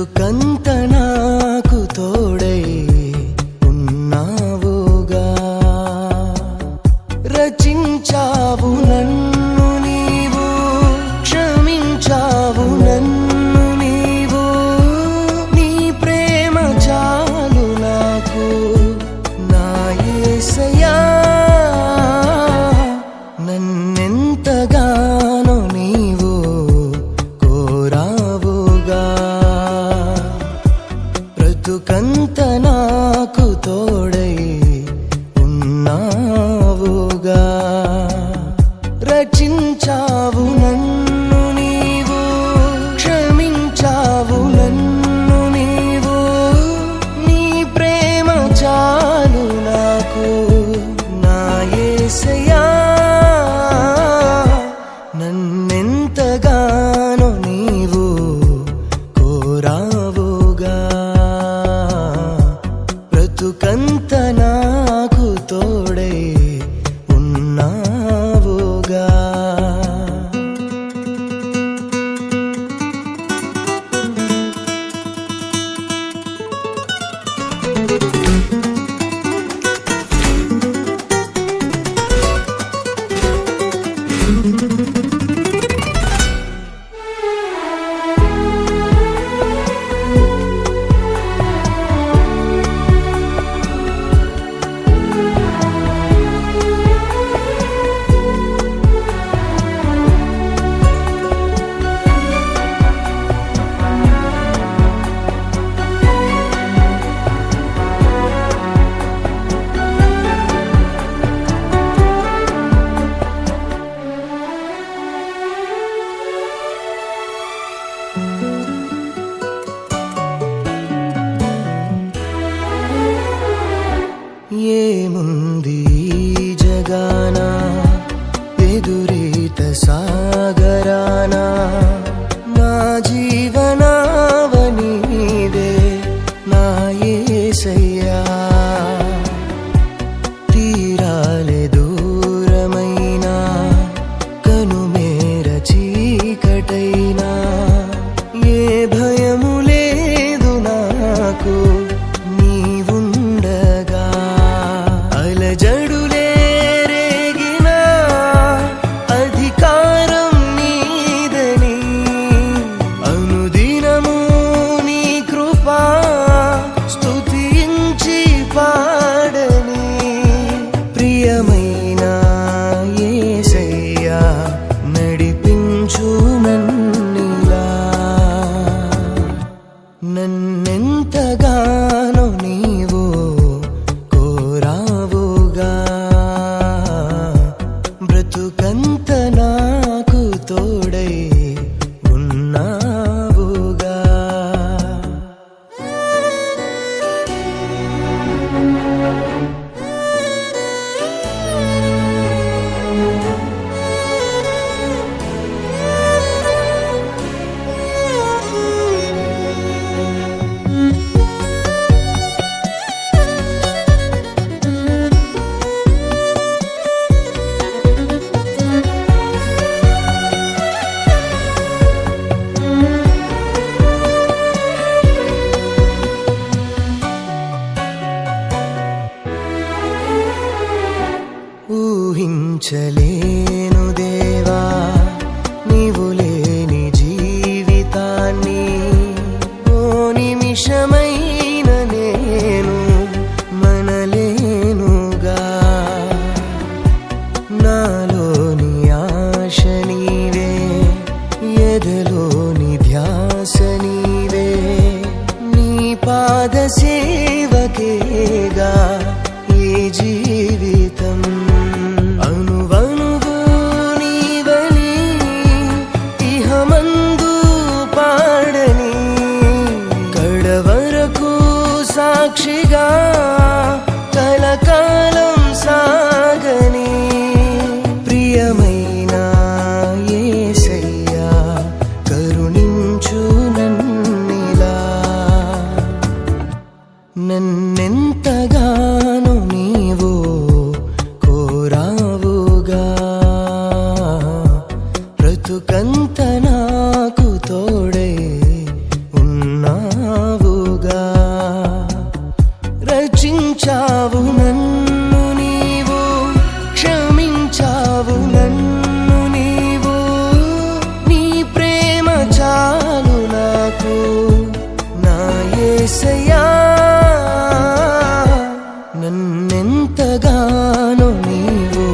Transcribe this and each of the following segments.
బ్రతుకంత నాకు తోడై ఉన్నావుగా రచించావు నన్ను నీవు క్షమించావు నన్ను నీవు నీ ప్రేమ చాలు నాకు నా యేసయ్యా నన్నెంతగానో నీవు కోరావుగా బ్రతుకంత నాకు తోడై ఉన్నావుగా రచించావు నన్ను నీవు క్షమించావు నన్ను నీవు నీ ప్రేమ చాలు నాకు నా యేసయ్యా నన్నెంతగానో నీవు కోరావుగా బ్రతుకంత నాకు తోడై ఉన్నావుగా ఏముంది జగానా ఎదురీత సాగరానా నా జీవనావనీదే నా యేసయ్యా తీరాలే దూరమైనా కనుమేర చీకటైనా ఏ భయము లేదు నాకు నీవుండగా అలజడులే రేగినా అధికారం నీదని అనుదినము నీ కృపా స్తుతించి పాడని ప్రియమైన యేసయ్యా నడిపించు నన్నిలా నన్నెంతగానో నీవు కోరావుగా బ్రతుకంత నాకు తోడై ఉన్నావుగా ఊహించలేను దేవా నీవు లేని జీవితాన్ని ఓ నిమిషమైన నేను మనలేనుగా నాలోని ఆశ నీవే ఎదలోని ధ్యాస నీవే నీ పాద సేవకేగా ఈ జీవితం అనువనువు నీవని ఇహమందు పాడని కడవరకు సాక్షిగా కలకాలం సాగని ప్రియమైన యేసయ్యా కరుణించు నన్నిలా నన్నెంతగానో నీవు కోరావుగా బ్రతుకంత నాకు తోడై ఉన్నా ఓ నా యేసయ్యా నన్నెంతగానో నీవు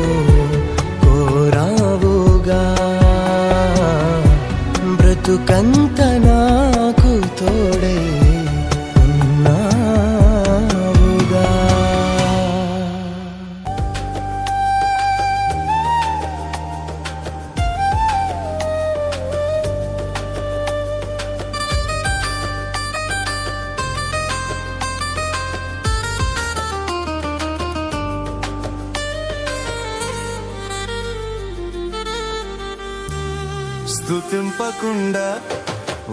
కోరావుగా బ్రతుకంత నాకు తోడై ఉన్నావుగా. స్తుతింపకుండా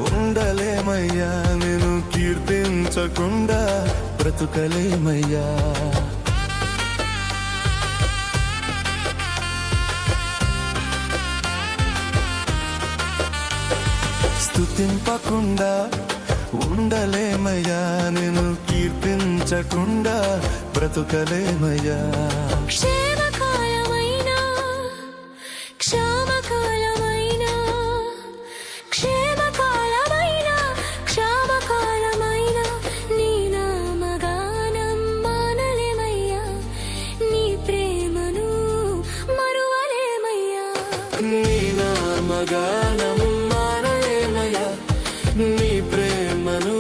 ఉండలేమయ్యా, నేను కీర్తించకుండా బ్రతుకలేమయ్యా. స్తుతింపకుండా ఉండలేమయ్యా, నేను కీర్తించకుండా బ్రతుకలేమయ్యా. నీ నామగానం మానలేమయ్యా, నీ ప్రేమను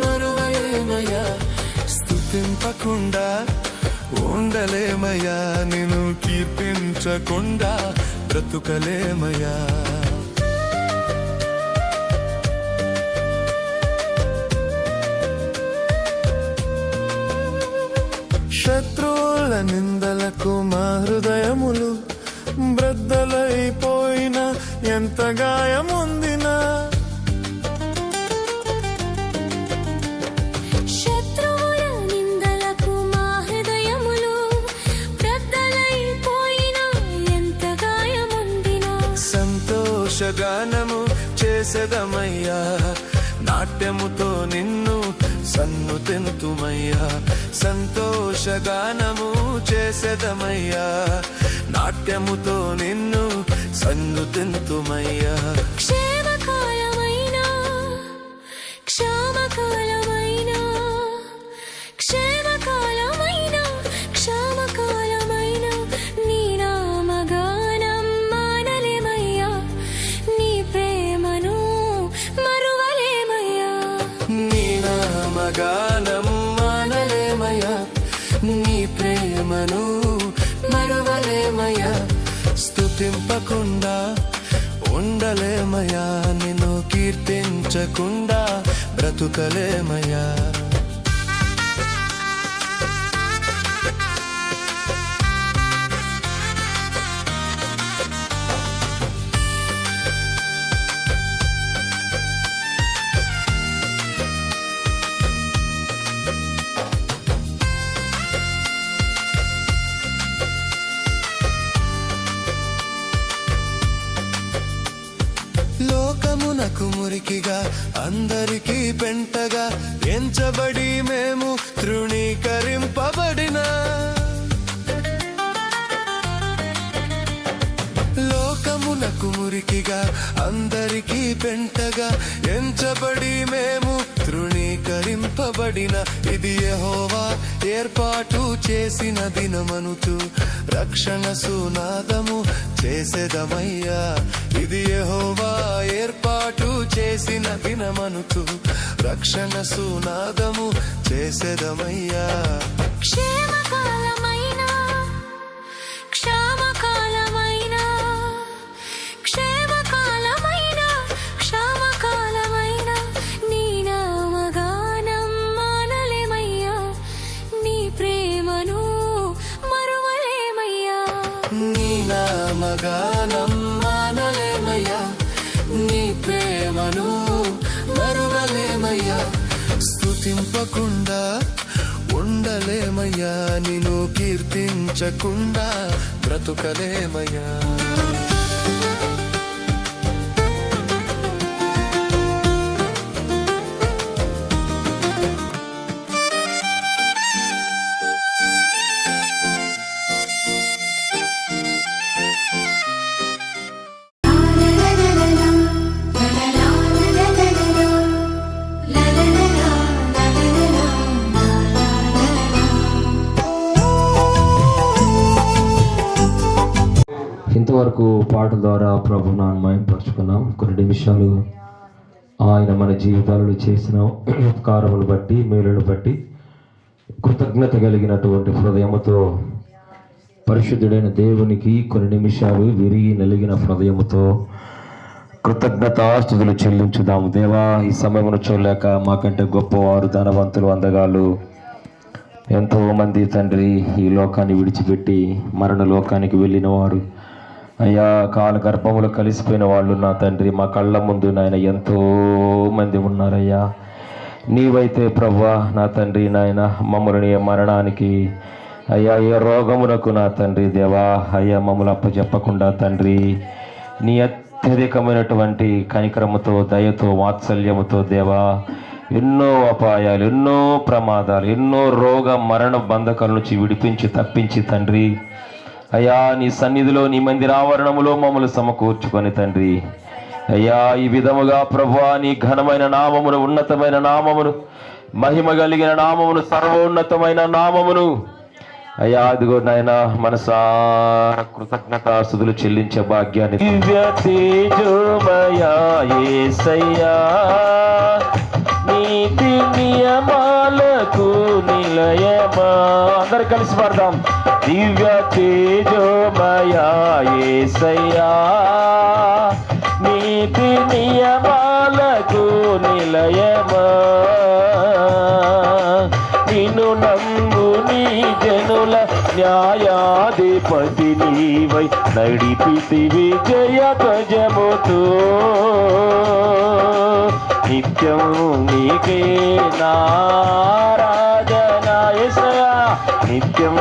మరువలేమయ్యా. స్తుతింపకుండా ఉండలేమయ్యా, నేను కీర్తించకుండా బ్రతుకలేమయ్యా. శత్రువుల నిందలకు మా హృదయములు బ్రద్దలైపోయిన ఎంత గాయముందినా, శత్రువుల నిందలకు మా హృదయములు బ్రద్దలైపోయిన ఎంత గాయముందినా, సంతోషగానము చేసేదమయ్యా, నాట్యముతో నిన్ను సన్నుతింతుమయ్యా. సంతోషగానము చేసేదమయ్యా, నాట్యముతో నిన్ను సన్నుతింతుమయ్యా. క్షేమకాలమైన క్షామకాలమైన క్షేమకాలమైన క్షామకాలమైన నీ నామగానం మానలేమయ్యా, నీ ప్రేమను మరువలేమయ్యా. నీ నామగానం మానలేమయ్యా, నీ ప్రేమను మరువలేమయ్యా. స్తుతింపకుండా ఉండలేమయ్యా, నిన్ను కీర్తించకుండా బ్రతుకలేమయ్యా. లోకమునకు మురికిగా అందరికీ పెంటగా ఎంచబడి మేము తృణీకరింపబడిన, లోకమునకు మురికిగా అందరికీ పెంటగా ఎంచబడి మేము తృణీకరింపబడిన, ఇది యెహోవా ఏర్పాటు చేసిన దినమనుచు రక్షణ సునాదము చేసేదమయ్యా. ఇది యెహోవా ఏర్పాటు చేసిన దినమనుచు రక్షణ సునాదము చేసేదమయ్యా. క్షేమకాలమైన క్షామకాలమైన క్షేమకాలమైన క్షామకాలమైన నీ నామగానం మానలేమయ్యా, నీ ప్రేమను మరువలేమయ్యా. నీ నామగానం మానలేమయ్యా, నీ ప్రేమను మరువలేమయ్యా. స్తుతింపకుండా ఉండలేమయ్యా, నిన్ను కీర్తించకుండా బ్రతుకలేమయ్యా. పాట ద్వారా ప్రభు మహిమపరుచుకున్నాం. కొన్ని నిమిషాలు ఆయన మన జీవితాలలో చేసిన ఉపకారములు బట్టి, మేలును బట్టి కృతజ్ఞత కలిగినటువంటి హృదయముతో పరిశుద్ధుడైన దేవునికి కొన్ని నిమిషాలు విరిగి నలిగిన హృదయముతో కృతజ్ఞతాస్తుతులు చెల్లించుదాము. దేవా, ఈ సమయమును చూడలేక మాకంటే గొప్పవారు, ధనవంతులు, అందగాళ్ళు ఎంతోమంది తండ్రి ఈ లోకాన్ని విడిచిపెట్టి మరణ లోకానికి వెళ్ళిన వారు, అయ్యా కాల గర్భములు కలిసిపోయిన వాళ్ళు నా తండ్రి మా కళ్ళ ముందు నాయన ఎంతో మంది ఉన్నారయ్యా. నీవైతే ప్రభువా నా తండ్రి నాయన మమ్మల్ని మరణానికి అయ్యా ఏ రోగమునకు నా తండ్రి దేవా అయ్యా మమ్మల్ని అప్పచెప్పకుండా తండ్రి నీ అత్యధికమైనటువంటి కనికరముతో, దయతో, వాత్సల్యముతో దేవా ఎన్నో అపాయాలు, ఎన్నో ప్రమాదాలు, ఎన్నో రోగ మరణ బంధకాల నుంచి విడిపించి తప్పించి తండ్రి అయ్యా నీ సన్నిధిలో, నీ మందిర ఆవరణములో మమ్మల్ని సమకూర్చుకొని తండ్రి అయ్యా ఈ విధముగా ప్రభువా నీ ఘనమైన నామమును, ఉన్నతమైన నామమును, మహిమ కలిగిన నామమును, సర్వోన్నతమైన నామమును అయ్యా అదిగో నాయన మనసార కృతజ్ఞతాస్తుతులు చెల్లించే భాగ్యాన్ని దివ్య తేజోమయా యేసయ్యా నీతి నియమాలకు నిలయమా. అందరు కలిసి పాడదాం. దివ్య తేజోమయా యేసయ్యా నీతి నియమాలకు నిలయమా. నిన్ను నమ్ము నీ జనుల న్యాయాధిపతి నీవై నడిపితివి జయ ధ్వజముతో. నిత్యం నీకే నారాధనా యేసయ్యా, నిత్యం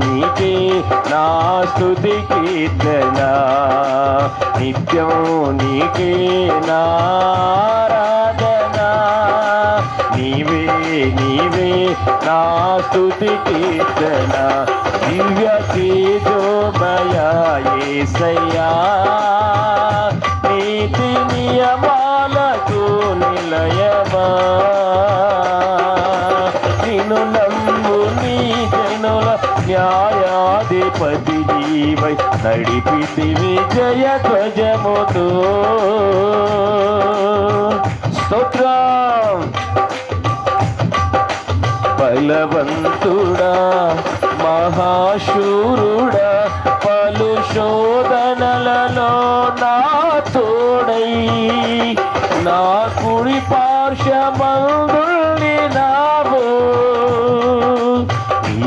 నీకే నా స్తుతి కీర్తన, నిత్యం నీకే నారాధనా. నీవే నీవే నా స్తుతి కీర్తన. దివ్య తేజోమయా యేసయ్యా నీతి నియమాలకు నిలయమా. నిన్ను నమ్ము నీ జనుల న్యాయాధిపతి నీవై నడిపితివి జయ ధ్వజముతో. స్తోత్రం. బలవంతుడా మహాశూరుడా పలు శోధనలలో నా తోడై నా కుడి పార్శ్వమందుల్ని నావు.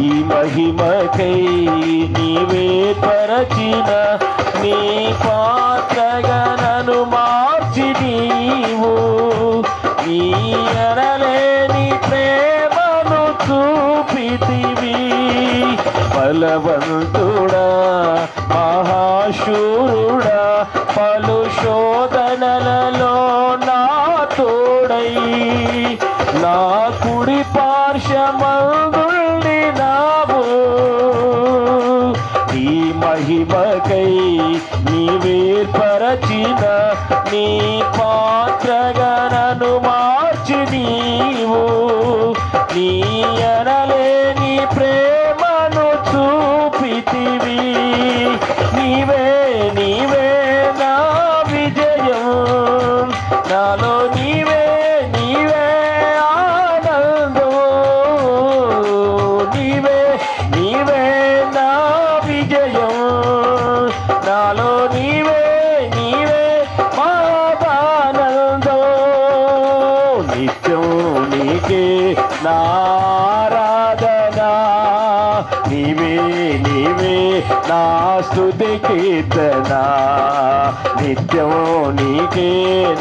ఈ మహిమకై నీవే పరచిన నీ పాత్రగా నన్ను మార్చి నీవు నీ అనలేని ప్రేమను చూపితివి. బలవంతుడా మహాశూరుడా పలు శోధనలలో నా తోడై నా కుడి పార్శ్వమందుల్ని నావు. ఈ మహిమకై నీవేర్పరచిన నీ పాత్రగా నన్ను మార్చి నీవు నీ అనలేని ప్రేమను చూపితివి. నీవే నీవే నా విజయం, నాలో నీవే నీవే ఆనందం. నీవే నీవే నా విజయం, నాలో నీవే నీవే మాదానందం. నిత్యం నీకే నారాధనా, నీవే నీవే నా స్తుతి కీర్తన. నిత్యం నీకే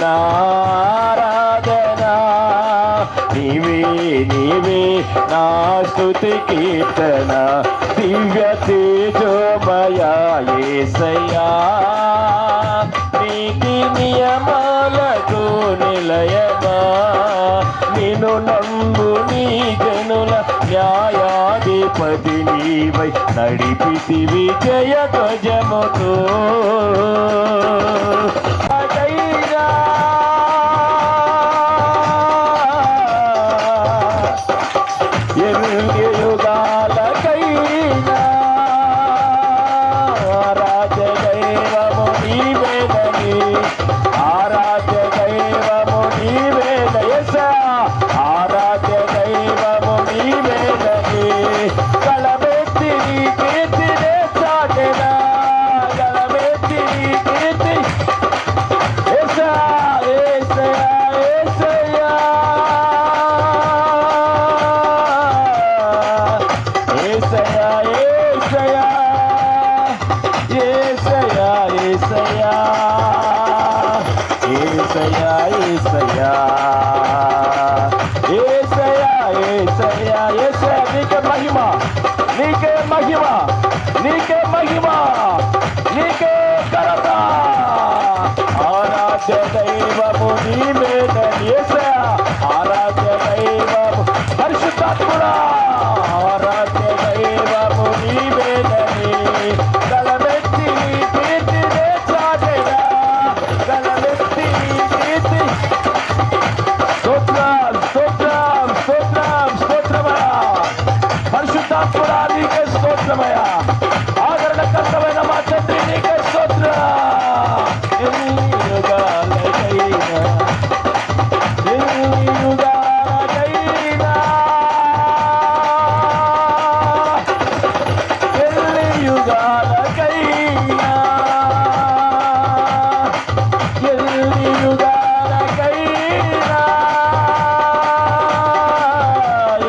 నారాధనా, నీవే నీవే నా స్తుతి కీర్తన. దివ్య తేజోమయా యేసయ్యా నీతి నియమాలకు నిలయమా. నిన్ను నమ్ము నీ జనుల న్యాయాధిపతి నీవై నడిపితివి జయ ధ్వజముతో. యుగాలకైనా రాజదైవము నీ యేసయ్యా యేసయ్యా యేసయ్యా యేసయ్యా యేసయ్యా నీకే మహిమ నీకే మహిమ నీకే మహిమ నీకే ఘనత ఆరాధ్య దైవము నీవేనని యేసయ్యా ఆరాధ్య దైవము పరిశుద్ధాత్ముడా ఆరాధ్య దైవము నీవేనని గలమెత్తి నీ కీర్తినే చాటెదా గలమెత్తి నీ కీర్తి స్తోత్రం స్తోత్రం స్తోత్రం స్తోత్రమయా పరిశుద్ధాత్ముడా నీకే స్తోత్రమయా ఆదరణకర్తమైన మా తండ్రి నీకే స్తోత్రం ఎన్ని యుగాలకైనా ఎన్ని యుగాలకైనా ఎన్ని యుగాలకైనా ఎన్ని యుగాలకైనా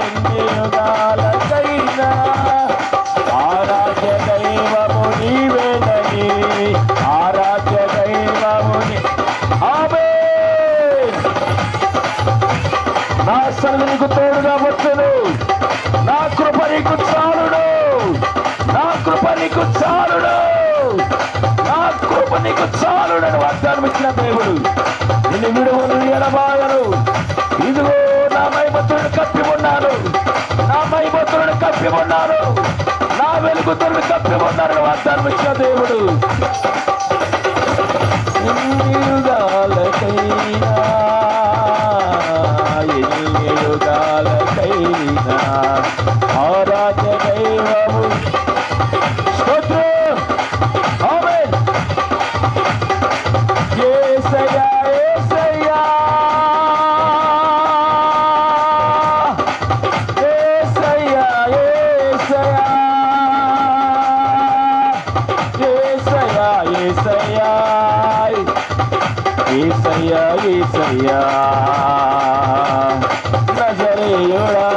ఎన్ని యుగాలకైనా ఆరాధ్య దైవము నీవేనని ఆరాధ్య దైవము ఆమేన్ నా సన్నిధి నీకు తోడుగా వచ్చును నా కృప నీకు చాలును నా కృప నీకు చాలును నా కృప నీకు చాలునని వాగ్దానం ఇచ్చిన దేవుడు నిన్ను విడువను ఎడబాయను ఇదిగో నా మైమతులను కప్పి ఉన్నాను నా మైమతులను కప్పి ఉన్నాను నా వెలుగుతులను కప్పి ఉన్నానని వాగ్దానం ఇచ్చిన దేవుడు ఎన్ని యుగాలకైనా ఎన్ని యుగాలకైనా ఆరాధ్య దైవము స్తోత్రం ఆమేన్ యేసయ్యా యేసయ్యా యేసయ్యా యేసయ్యా యేసయ్యా యేసయ్యా యేసయ్యా నజరేయుడా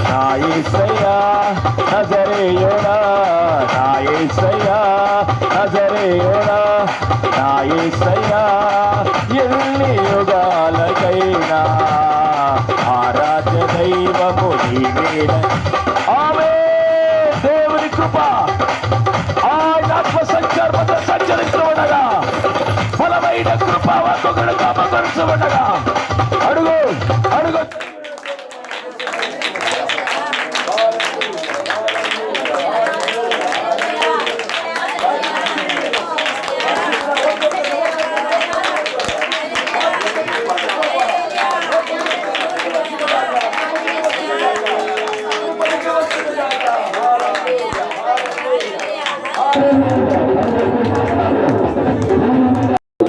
నా యేసయ్యా నజరేయుడా నా యేసయ్యా నజరేయుడా నా యేసయ్యా ఎన్ని యుగాలకైనా ఆరాధ్య దైవము నీవేనని ఆమేన్ దేవుని కృప ఆయన ఆత్మ సంచారముతో సంచరిస్తుండగా బలమైన కృప ఒక్కొక్కడు కామకరుస్తుండగా అడుగు అడుగు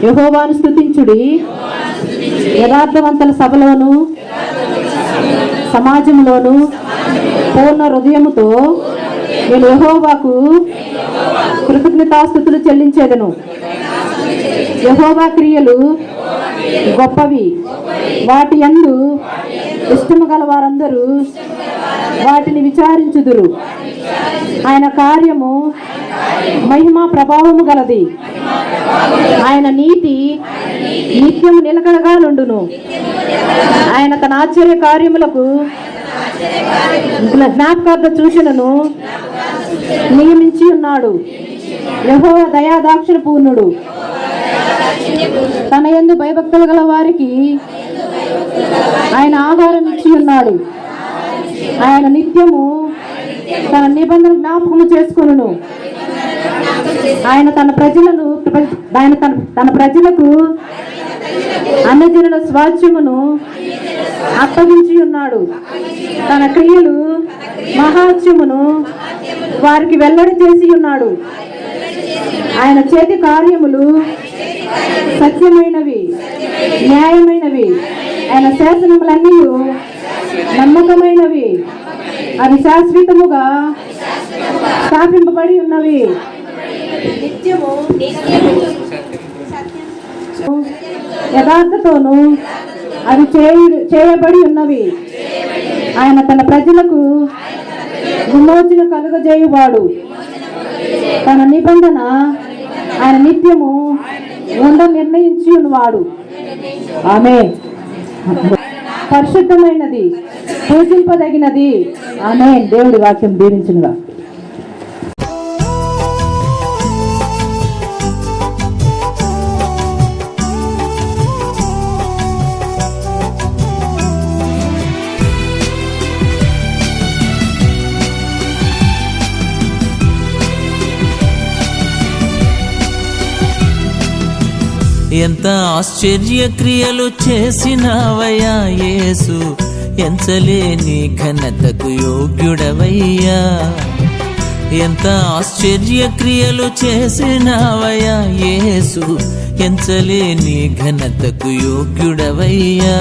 యెహోవాను స్తుతించుడి యథార్థవంతుల సభలోను సమాజంలోను పూర్ణ హృదయముతో నేను యెహోవాకు కృతజ్ఞతాస్తుతులు చెల్లించేదను. యెహోవా క్రియలు గొప్పవి, వాటి యందు ఇష్టము గల వారందరూ వాటిని విచారించుదురు. ఆయన కార్యము మహిమా ప్రభావము గలది, ఆయన నీతి నిత్యము నిలకడగా నుండును. ఆయన తన ఆశ్చర్య కార్యములకు జ్ఞాపకార్థ సూచనను నియమించి ఉన్నాడు. యెహోవా దయాదాక్షిణ పూర్ణుడు, తన యందు భయభక్తులు గల వారికి ఆయన ఆహారం ఇచ్చి ఉన్నాడు. ఆయన నిత్యము తన నిబంధన జ్ఞాపకము చేసుకొనును. ఆయన తన ప్రజలకు అన్నజనుల స్వాస్థ్యమును అప్పగించి ఉన్నాడు. తన క్రియలు మహాత్యమును వారికి వెల్లడి చేసి ఉన్నాడు. ఆయన చేతి కార్యములు సత్యమైనవి, న్యాయమైనవి. ఆయన శాసనములన్నీ నమ్మకమైనవి, అవి శాశ్వతముగా స్థాపింపబడి ఉన్నవి. నిత్యము యథార్థతోను అవి చేయబడి ఉన్నవి. ఆయన తన ప్రజలకు విమోచన కలుగజేయువాడు. తన నిబంధన ఆయన నిత్యము నిర్ణయించి ఉన్నవాడు. ఆమేన్. పరిశుద్ధమైనది, పూజింపదగినది. ఆమేన్. దేవుడి వాక్యం దీవించునుగా. ఎంత ఆశ్చర్య క్రియలు చేసినవయ్యా యేసు, ఎంచలేని ఘనతకు యోగ్యుడవయ్యా. ఎంత ఆశ్చర్య క్రియలు చేసినవయ్యా యేసు, ఎంచలేని ఘనతకు యోగ్యుడవయ్యా.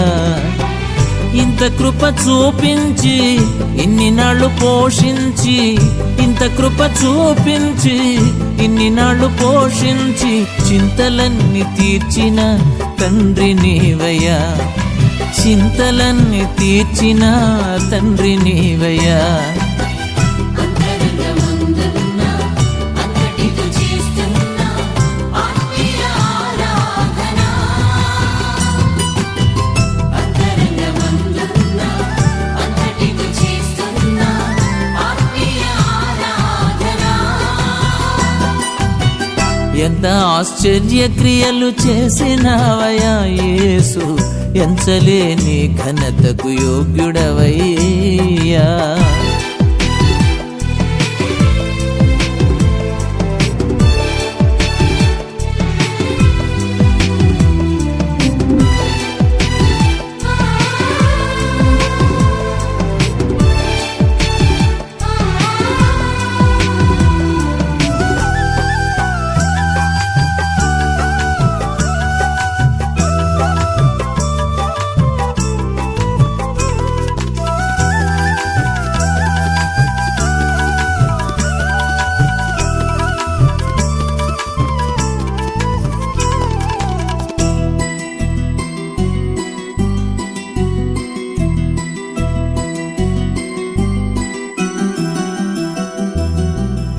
ఇంత కృప చూపించి ఇన్ని నాళ్ళు పోషించి, ఇంత కృప చూపించి ఇన్ని నాళ్ళు పోషించి, చింతలన్నీ తీర్చిన తండ్రి నీవయ్యా. చింతలన్నీ తీర్చిన తండ్రి నీవయ్యా. ఎంత ఆశ్చర్య క్రియలు చేసినవయ్యా యేసు, ఎంచలేని ఘనతకు యోగ్యుడవయ్యా.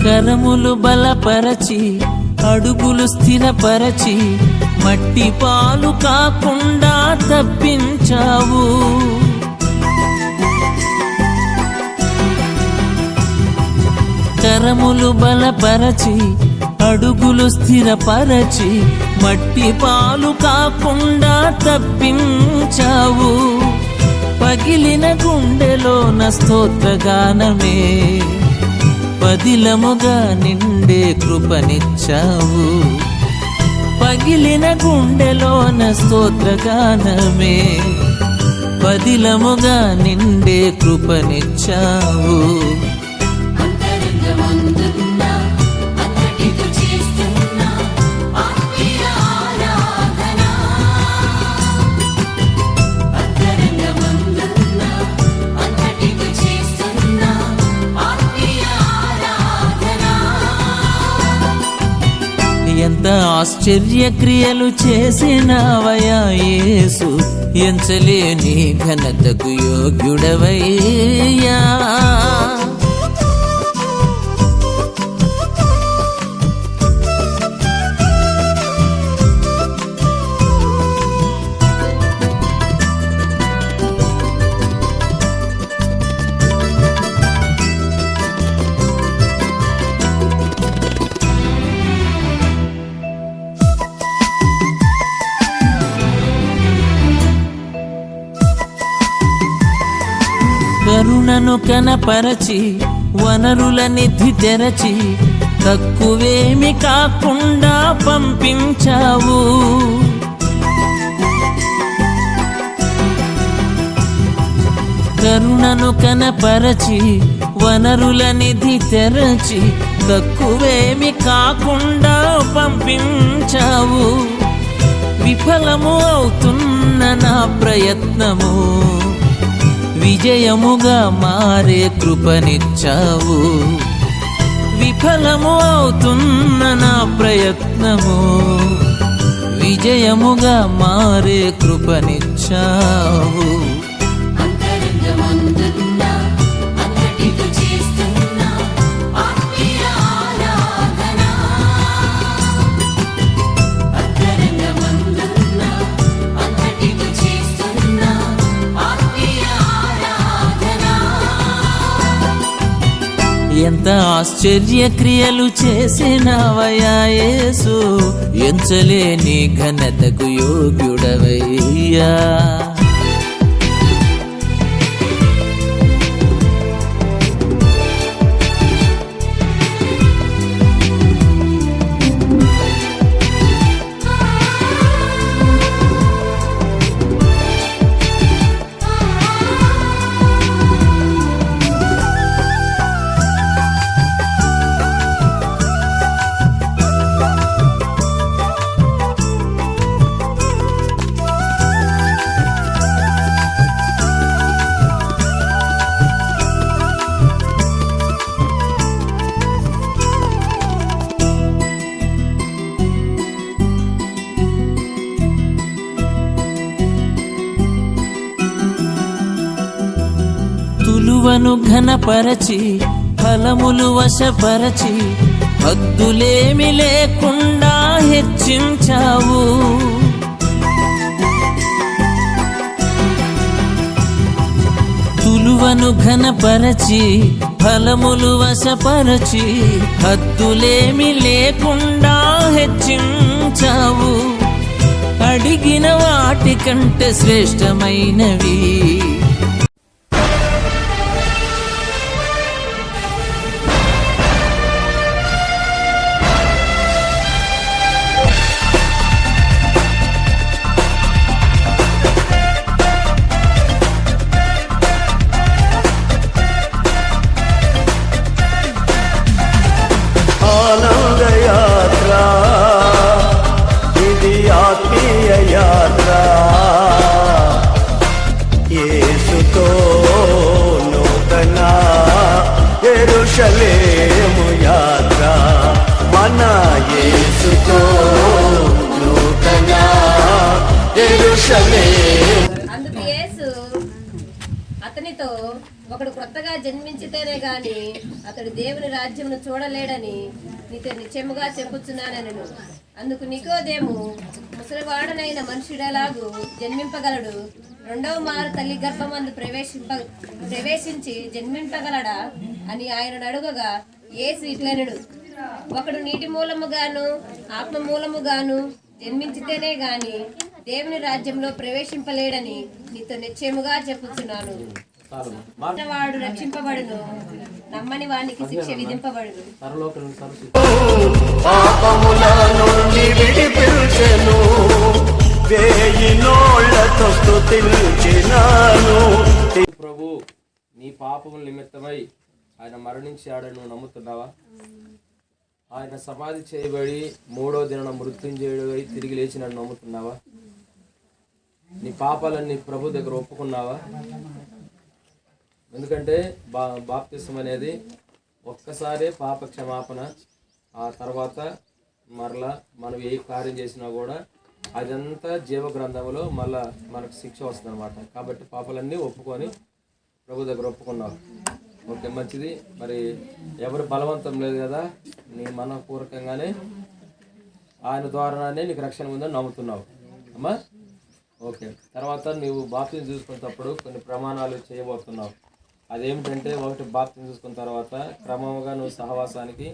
కరములు బలపరచి, అడుగులు స్థిరపరచి, మట్టి పాలు కాకుండా తప్పించావు. కరములు బలపరచి, అడుగులు స్థిరపరచి, మట్టి పాలు కాకుండా తప్పించావు. పగిలిన గుండెలోన స్తోత్రగానమే, పదిలముగా నిండే కృపనిచ్చావు. పగిలిన గుండెలోన స్తోత్రగానమే, పదిలముగా నిండే కృపనిచ్చావు. ఎంత ఆశ్చర్య క్రియలు చేసినవయ్యా యేసు, ఎంచలేని ఘనతకు యోగ్యుడవయ్యా. కరుణను కనపరచి, వనరుల నిధి తెరచి, తక్కువేమి కాకుండా పంపించావు. కరుణను కనపరచి, వనరుల నిధి తెరచి, తక్కువేమి కాకుండా పంపించావు. విఫలము అవుతున్న నా ప్రయత్నము విజయముగా మారే కృపనిచ్చావు. విఫలము అవుతున్న నా ప్రయత్నము విజయముగా మారే కృపనిచ్చావు. ఎంత ఆశ్చర్య క్రియలు చేసినవయ్యా యేసు, ఎంచలేని ఘనతకు యోగ్యుడవయ్యా. తులువను ఘనపరచి ఫలములు వశపరచి హద్దులేమి లేకుండా హెచ్చించావు. తులువను ఘనపరచి ఫలములు వశపరచి హద్దులేమి లేకుండా హెచ్చించావు. అడిగిన వాటికంటే శ్రేష్టమైనవి ఆనంద యాత్ర ఇది ఆత్మీయ యాత్ర, యేసుతో నూతన యెరూషలేము యాత్ర, మన యేసుతో నూతన యెరూషలేము. అందుకు యేసు అతనితో, ఒకడు క్రొత్తగా జన్మించితేనే గాని అతడు దేవుని రాజ్యమును చూడలేడని నీతో నిశ్చయముగా చెప్పుచున్నానెను. అందుకు నికోదేము, ముసలివాడనైన మనుషుడెలాగు జన్మింపగలడు? రెండవ మారు తల్లి గర్భమందు ప్రవేశించి జన్మింపగలడా అని ఆయన అడుగగా యేసు ఇట్లనెను, ఒకడు నీటి మూలముగాను ఆత్మ మూలముగాను జన్మించితేనే గాని దేవుని రాజ్యంలో ప్రవేశింపలేడని నీతో నిశ్చయముగా చెప్పుచున్నాను. వాడు రక్షింపబడును, నమ్మని వానికి శిక్ష విధింపబడును. పాపముల నుండి విడిపించెను, వేయి నోళ్లతో స్తుతించినాను. ప్రభు నీ పాపముల నిమిత్తమై ఆయన మరణించాడని నువ్వు నమ్ముతున్నావా? ఆయన సమాధి చేయబడి 3వ దినాన మృత్యుంజయుడై తిరిగి లేచినట్టు నమ్ముతున్నావా? నీ పాపాలన్నీ ప్రభు దగ్గర ఒప్పుకున్నావా? ఎందుకంటే బాప్తిసం అనేది ఒక్కసారే పాప క్షమాపణ, ఆ తర్వాత మరలా మనం ఏ కార్యం చేసినా కూడా అదంతా జీవ గ్రంథంలో మళ్ళా మనకు శిక్ష వస్తుంది అనమాట. కాబట్టి పాపాలన్నీ ఒప్పుకొని ప్రభు దగ్గర ఒప్పుకున్నావు. ఓకే, మంచిది. మరి ఎవరు బలవంతం లేదు కదా, నీ మనపూర్వకంగానే ఆయన ద్వారానే నీకు రక్షణ ఉందని నమ్ముతున్నావు అమ్మా. ఓకే, తర్వాత నువ్వు బాప్తిసం చూసుకునేటప్పుడు కొన్ని ప్రమాణాలు చేయబోతున్నావు. అదేమిటంటే, ఒకటి బాప్తిసం చూసుకున్న తర్వాత క్రమంగా నువ్వు సహవాసానికి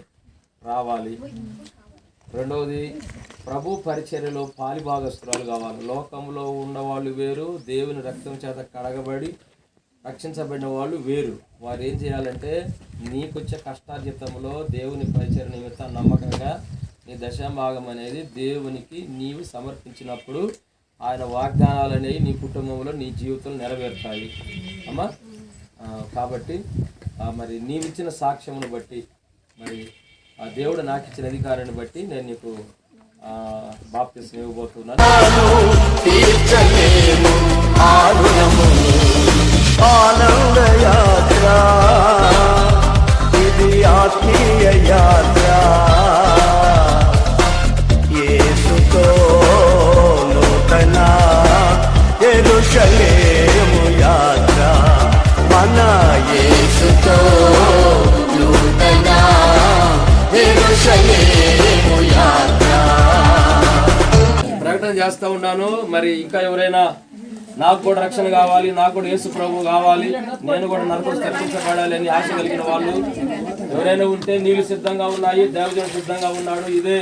రావాలి. రెండవది, ప్రభు పరిచర్యలో పాలిభాగస్తురాలు కావాలి. లోకంలో ఉన్నవాళ్ళు వేరు, దేవుని రక్తం చేత కడగబడి రక్షించబడిన వాళ్ళు వేరు. వారు ఏం చేయాలంటే, నీకొచ్చే కష్టార్జితంలో దేవుని పరిచర్య నిమిత్తం నమ్మకంగా నీ దశభాగం అనేది దేవునికి నీవు సమర్పించినప్పుడు ఆయన వాగ్దానాలు అనేవి నీ కుటుంబంలో నీ జీవితంలో నెరవేరుతాయి అమ్మా. కాబట్టి మరి నీవిచ్చిన సాక్ష్యమును బట్టి, మరి ఆ దేవుడు నాకు ఇచ్చిన అధికారాన్ని బట్టి నేను నీకు బాప్తిసం ఇవ్వబోతున్నాను. ఆనంద యాత్ర ఇది ఆత్మీయ యాత్ర, యేసుతో నూతన యెరూషలేము యాత్ర, మన యేసుతో నూతన యెరూషలేము యాత్ర. ప్రకటన చేస్తూ ఉన్నాను. మరి ఇంకా ఎవరైనా నాకు కూడా రక్షణ కావాలి, నాకు కూడా యేసు ప్రభు కావాలి, నేను కూడా నరకం తప్పించబడాలి అని ఆశ కలిగిన వాళ్ళు ఎవరైనా ఉంటే నీళ్లు సిద్ధంగా ఉన్నాయి, దేవజనుడు సిద్ధంగా ఉన్నాడు. ఇదే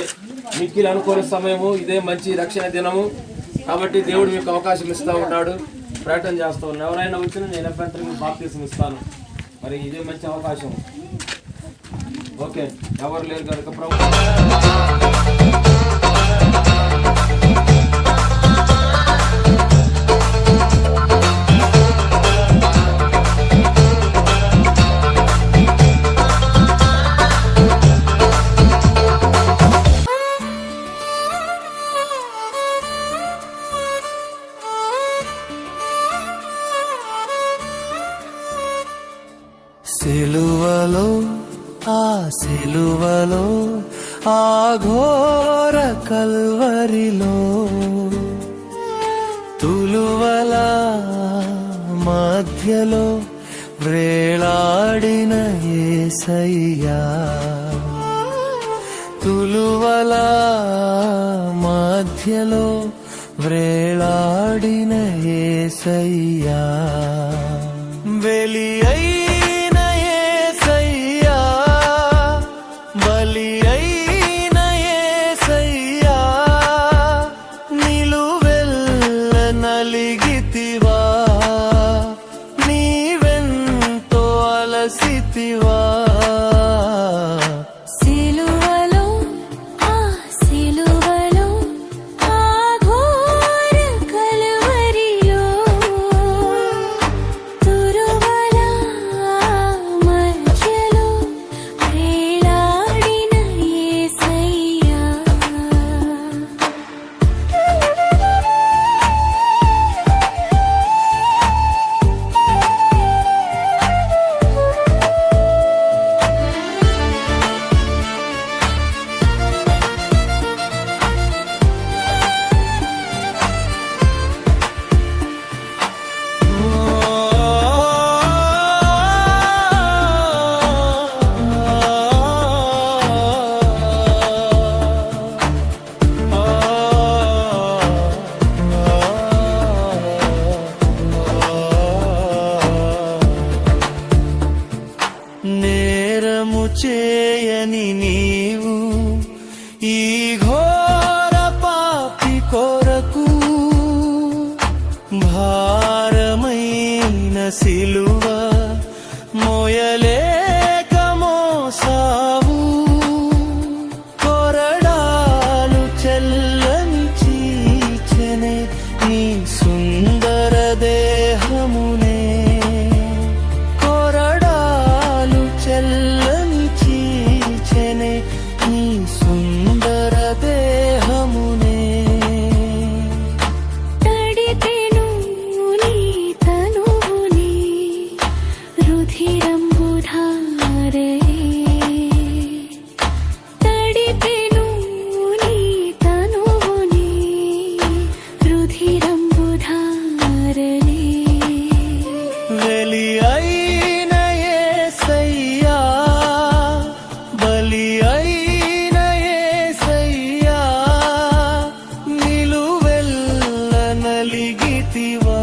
మిక్కిలి అనుకూల సమయము, ఇదే మంచి రక్షణ దినము. కాబట్టి దేవుడు మీకు అవకాశం ఇస్తూ ఉన్నాడు, ప్రకటన చేస్తూ ఉన్నాడు. ఎవరైనా వచ్చినా నేను అభ్యంతరం బాప్తీసం ఇస్తాను. మరి ఇదే మంచి అవకాశం. ఓకే, ఎవరు లేరు కనుక ప్రభు సిలువలో సిలువలో ఆ ఘోర కల్వరిలో తులువల మధ్యలో వ్రేలాడిన యేసయ్యా, తులువల మధ్యలో వ్రేలాడిన యేసయ్యా, వెలి అయిన యేసయ్యా, బలి అయిన యేసయ్యా, నిలువెల్ల నలిగితివా, నీవెంతో అలసితివా. సిలువలో ఆ సిలువలో ఆ ఘోర కలువరిలో తురువల మధ్యలో వేలాడిన యేసయ్యా. నేరము చేయని నీవు ఈ ఘోర పాపి కొరకు భారమైన సిలువ మోయలేక మోసావు, కొరడాలు చెల్లని చీచెనే నీ సుందర దేహమునే, కొరడాలు చెల్లని చీచెనే నీ సుందర దేహమునే. తడిపెను నీ తనువుని రుధిరంబుధారే, తడిపెను నీ తనువుని రుధిరంబుధారనే. వెలి అయిన యేసయ్యా, బలి అయిన యేసయ్యా, నిలువెల్ల నలిగితివా,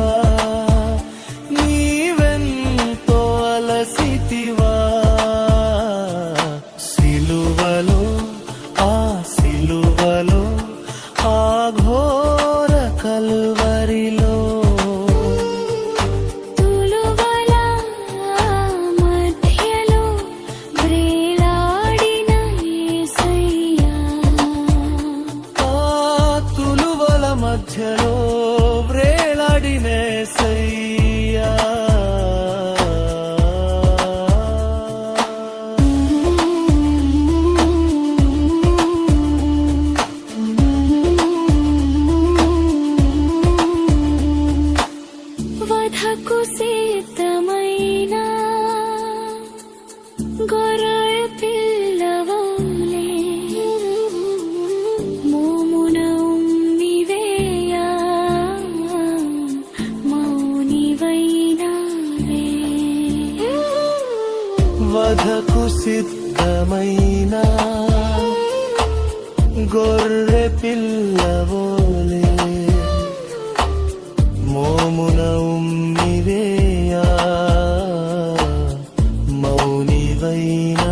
నీవెంతో అలసితివా. సిలువలో ఆ సిలువలో ఆ ఘోర కల్వరిలో తులువల మధ్యలో వ్రేలాడిన యేసయ్యా. ఆ తులువల మధ్యలో వ్రేలాడిన యేసయ్యా. వధకు సిద్ధమైన గొర్రె పిల్లవలే మోమున ఉమ్మివేయా, మౌనివైనావే. వధకు సిద్ధమైన గొర్రె పిల్లవోలే మోమున ఉమ్మివేయా, మౌనివైనా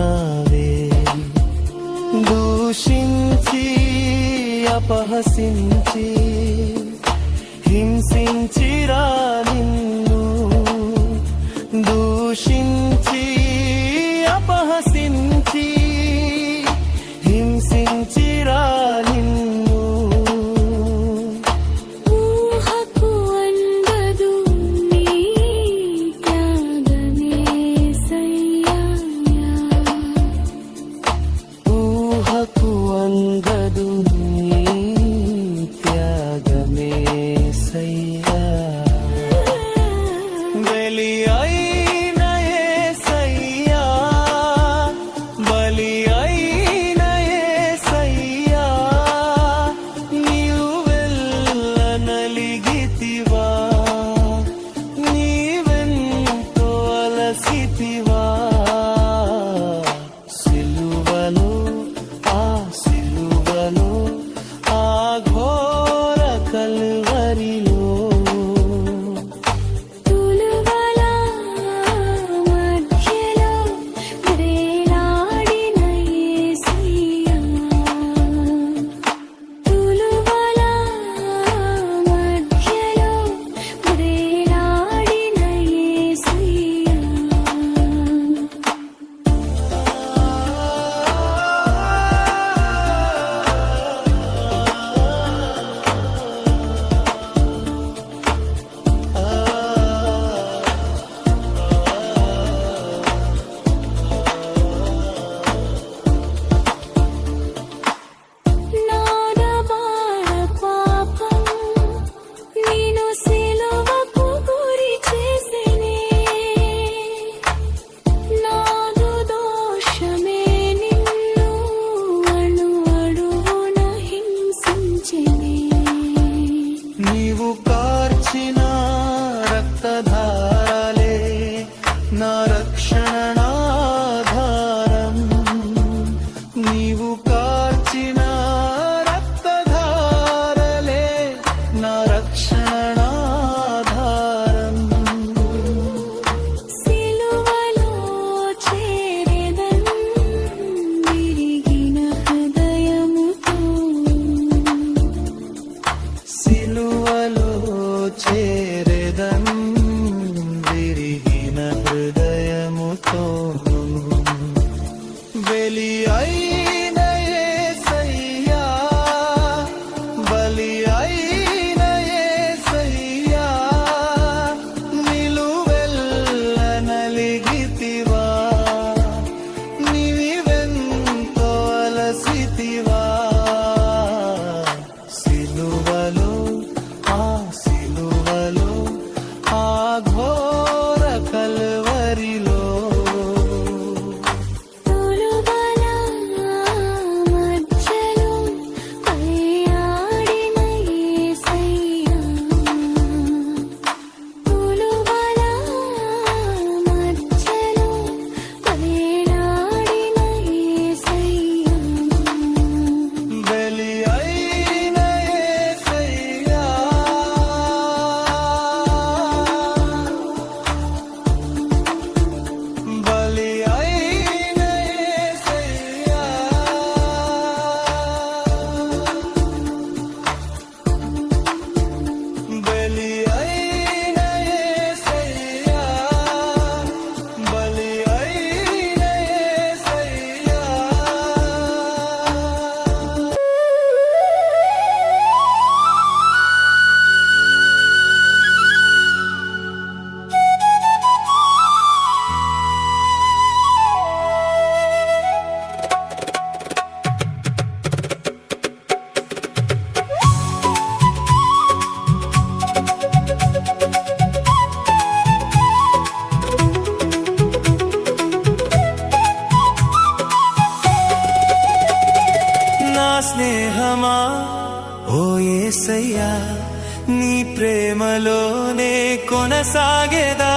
కొనసాగేదా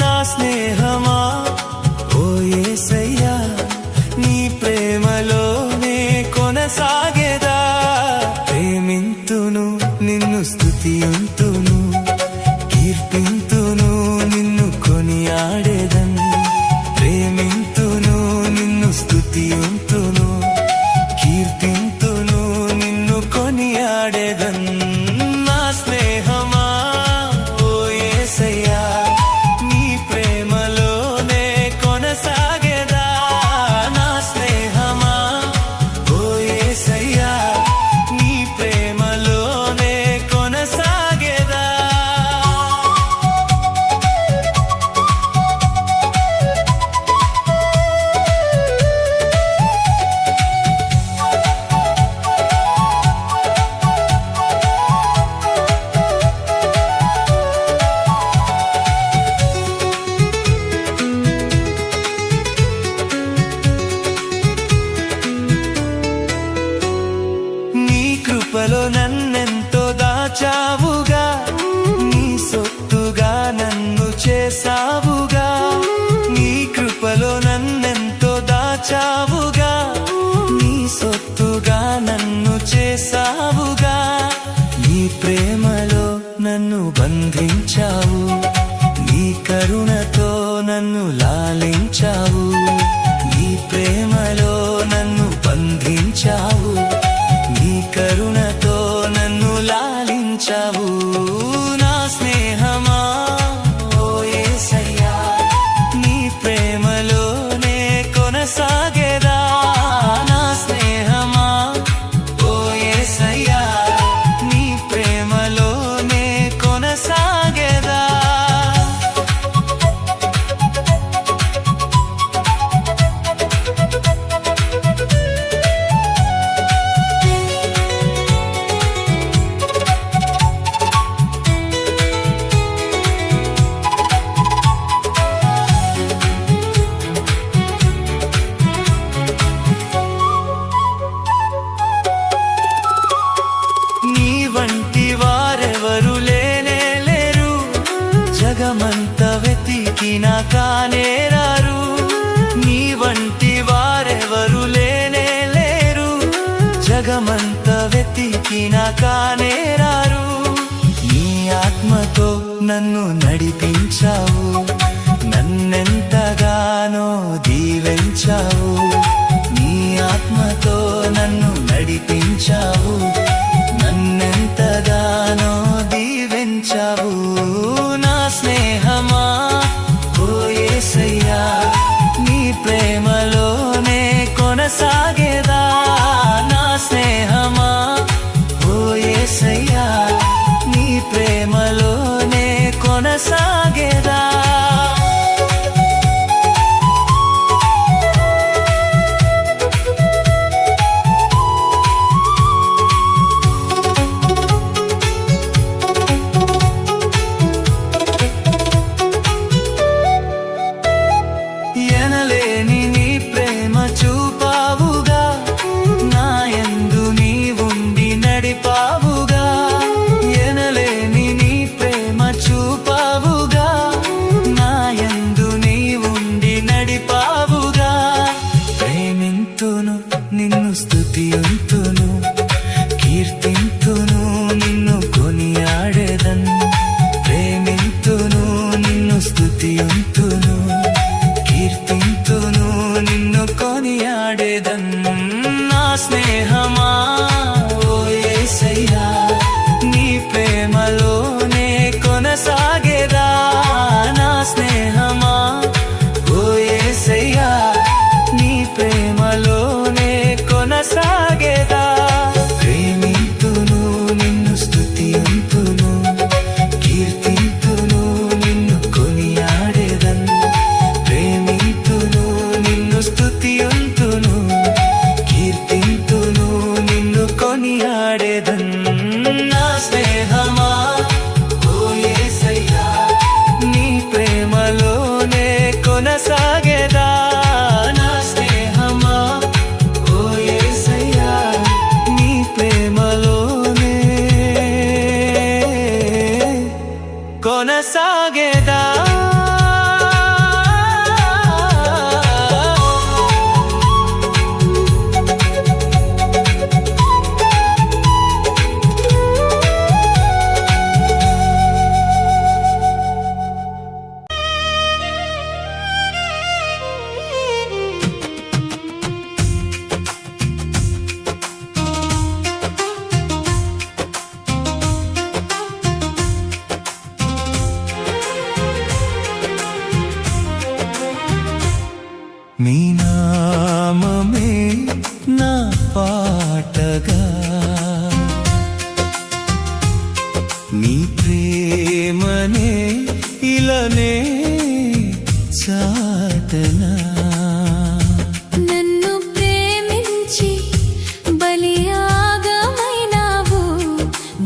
నా స్నేహమా ఓ యేసయ్యా నీ ప్రేమలోనే కొనసాగేదా ప్రేమింతును నిన్ను స్తుతింతును కీర్తింతును నిన్ను కొనియాడేదన్ ప్రేమింతును నిన్ను స్తుతింతును కీర్తింతును నిన్ను కొనియాడేదన్ నా స్నేహమా ఓ యేసయ్యా నీ ప్రేమలోనే కొనసాగేదా నా స్నేహమా ఓ యేసయ్యా నీ ప్రేమలోనే కొనసాగేదా నీ కృపలో నన్నెంతో దాచావుగా నీ సొత్తుగా నన్ను చేసావుగా నీ కృపలో నన్నెంతో దాచావుగా నీ సొత్తుగా నన్ను చేసావుగా నీ ప్రేమలో నన్ను బంధించావు నీ కరుణతో నన్ను లాలించావు నీ ప్రేమలో నన్ను బంధించావు నీ కరుణతో నన్ను లాలించావు నా స్నేహమా ఓ యేసయ్యా నీ ప్రేమలోనే కొనసాగేదా నా స్నేహమా ఓ యేసయ్యా నీ ప్రేమలోనే కొనసాగేదా నీ వంటి వారెవరు లేనే లేరు జగమంత వెతికినా కానేరారు నీ వంటి వారెవరు లేనే లేరు జగమంత వెతికినా కానేరారు నీ ఆత్మతో నన్ను నడిపించావు నన్నెంతగానో దీవించావు నీ ఆత్మతో నన్ను నడిపించావు నన్నెంతగానో దీవించావు నా స్నేహమా ఓ యేసయ్యా నీ ప్రేమలోనే కొనసాగేదా నా స్నేహమా ఓ యేసయ్యా నీ ప్రేమలోనే కొనసాగేదా కొనసాగేదా. నీ నామమే నా పాటగా, నీ ప్రేమనే ఇలానే చాటనా. నన్ను ప్రేమించి బలియాగమైనావు,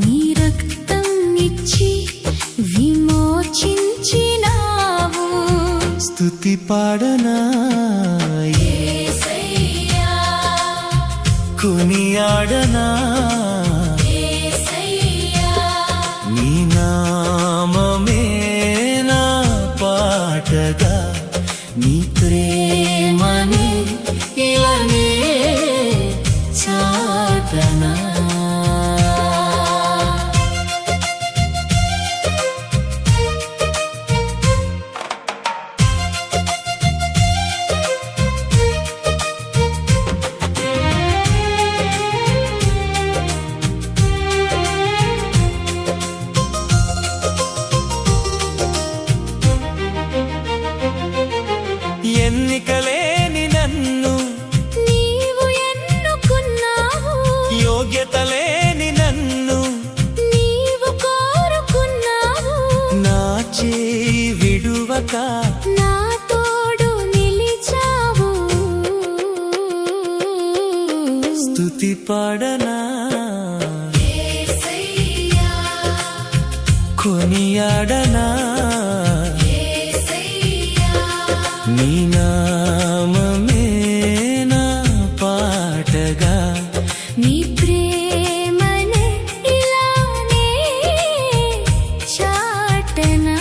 నీ రక్తం ఇచ్చి విమోచించినావు. స్తుతి పాడనా యేసయ్యా, కొనియాడనా యేసయ్యా, నీ నామమే నా పాటగా, నీ ప్రేమని ఇలానే చాటనా. ఎన్నికలేని నన్ను నీవు ఎన్నుకున్నావు, యోగ్యత లేని నన్ను నీవు కోరుకున్నావు. నా చేయి విడువక నా తోడు నిలిచావు. స్తుతి పాడనా యేసయ్యా, కొనియాడనా యేసయ్యా, నీ నామమే నా పాటగా, నీ ప్రేమనే ఇలానే చాటనా.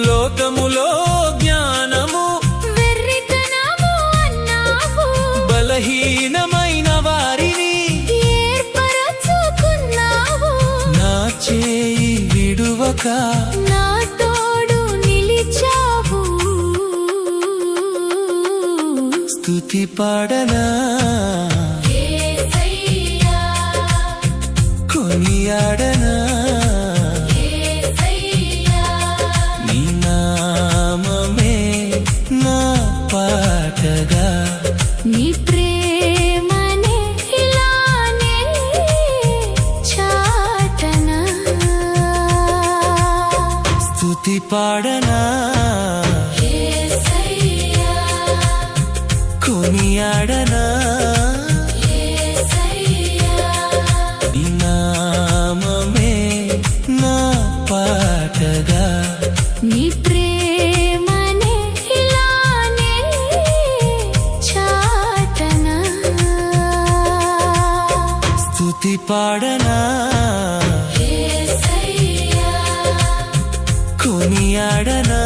లోకములో జ్ఞానము వెర్రితనము అన్నావు, బలహీనమైన వారిని ఏర్పరచుకున్నావు. నా చేయి విడువక నా తోడు నిలిచావు. స్తుతి పాడనా యేసయ్యా, కొనియాడనా యేసయ్యా, నీ నామమే నా పాటగా, నీ ప్రేమనే ఇలానే చాటనా. స్తుతి పాడనా యేసయ్యా, కొనియాడనా యేసయ్యా, నీ నామమే నా పాటగా, నీ ప్రేమనే ఇలానే చాటనా. స్తుతి పాడనా యేసయ్యా, కొనియాడనా